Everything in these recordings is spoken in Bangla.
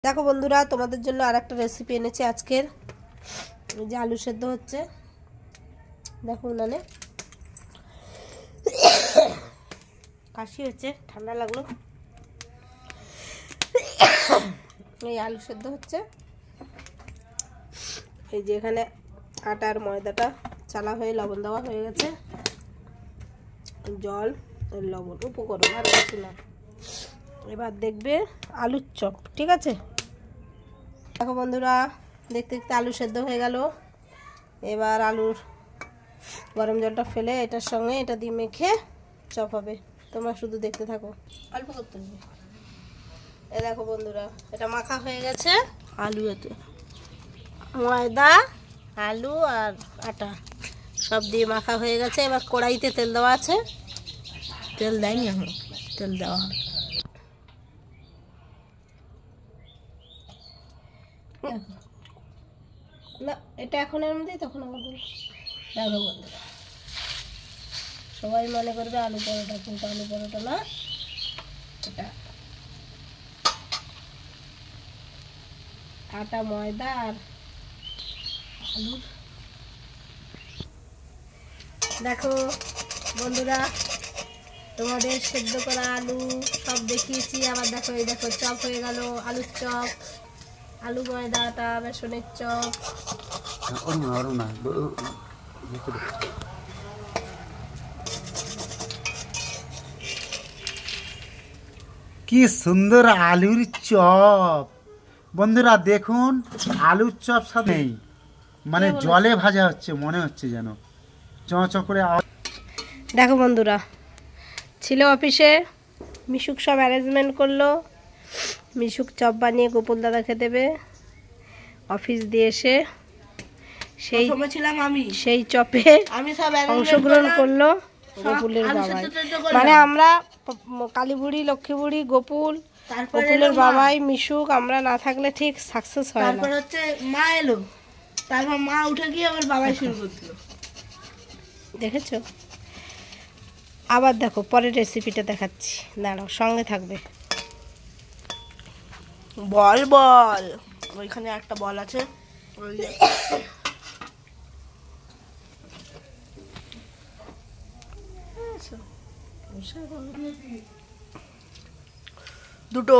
দেখো বন্ধুরা, তোমাদের জন্য আরেকটা রেসিপি এনেছি আজকের। এই যে আলু সেদ্ধ হচ্ছে, দেখো উনানে। কাশি হচ্ছে, ঠান্ডা লাগলো। এই আলু সেদ্ধ হচ্ছে। এই যে এখানে আটার ময়দাটা চালা হয়ে লবণ দেওয়া হয়ে গেছে, জল লবণ উপকরণ আর কিছু না। এবার দেখবে আলুর চপ, ঠিক আছে? দেখো বন্ধুরা, দেখতে দেখতে আলু সেদ্ধ হয়ে গেল। এবার আলুর গরম জলটা ফেলে এটার সঙ্গে এটা দিয়ে মেখে চপ হবে। তোমরা শুধু দেখতে থাকো, অল্প করতে হবে। এ দেখো বন্ধুরা, এটা মাখা হয়ে গেছে। আলু এতে ময়দা, আলু আর আটা সব দিয়ে মাখা হয়ে গেছে। এবার কড়াইতে তেল দেওয়া আছে। তেল দেয়নি এখন, তেল দেওয়া হবে। না, এটা এখন এর মধ্যেই তখন আমাদের। দেখো বন্ধুরা, সবাই মনে করবে আলু পরোটা, কিন্তু আলু পরোটা না, এটা আটা ময়দা আর আলু। দেখো বন্ধুরা, তোমাদের সেদ্ধ করা আলু সব দেখিয়েছি। আবার দেখো, এই দেখো চপ হয়ে গেল, আলুর চপ, আলু ময়দা আটা বেসনের চপ। কি সুন্দর আলুর চপ বন্ধুরা, দেখুন আলুর চপ সাথে মানে জলে ভাজা হচ্ছে, মনে হচ্ছে যেন চঁ করে। দেখো বন্ধুরা, ছিল অফিসে, মিশুক সব অ্যারেঞ্জমেন্ট করলো। মিশুক চপ বানিয়ে গোপাল দাদাকে দেবে। অফিস দিয়ে এসে সেই চপে অংশগ্রহণ করলো গোপুলের বাবাই। মানে আমরা কালীবুড়ি, লক্ষ্মীবুড়ি, গোপুলের বাবাই, মিশুক, আমরা না থাকলে ঠিক সাকসেস হয় না। তারপর হচ্ছে মা এলো, তারপর মা উঠে গিয়ে আবার বাবাই শুরু করছিল। দেখেছো? আবার দেখো পরের রেসিপিটা দেখাচ্ছি, দাঁড়াও, সঙ্গে থাকবে। বল বল, ওইখানে একটা বল আছে, দুটো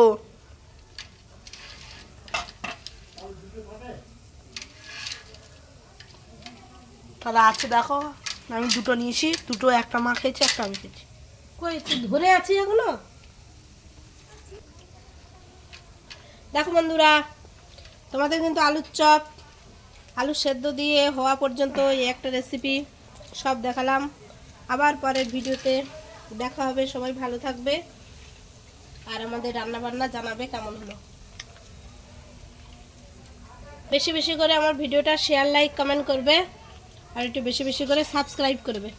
তাহলে আছে। দেখো আমি দুটো নিয়েছি, দুটো, একটা মা খেয়েছে, একটা আমি খেয়েছি। কই তুই ধরে আছি এগুলো? দেখো বন্ধুরা, তোমাদের কিন্তু আলুর চপ, আলু সেদ্ধ দিয়ে হওয়া পর্যন্ত এই একটা রেসিপি সব দেখালাম। আবার পরের ভিডিওতে দেখা হবে। সবাই ভালো থাকবে আর আমাদের রান্না বান্না জানাবে কেমন হলো। বেশি বেশি করে আমার ভিডিওটা শেয়ার, লাইক, কমেন্ট করবে আর একটু বেশি বেশি করে সাবস্ক্রাইব করবে।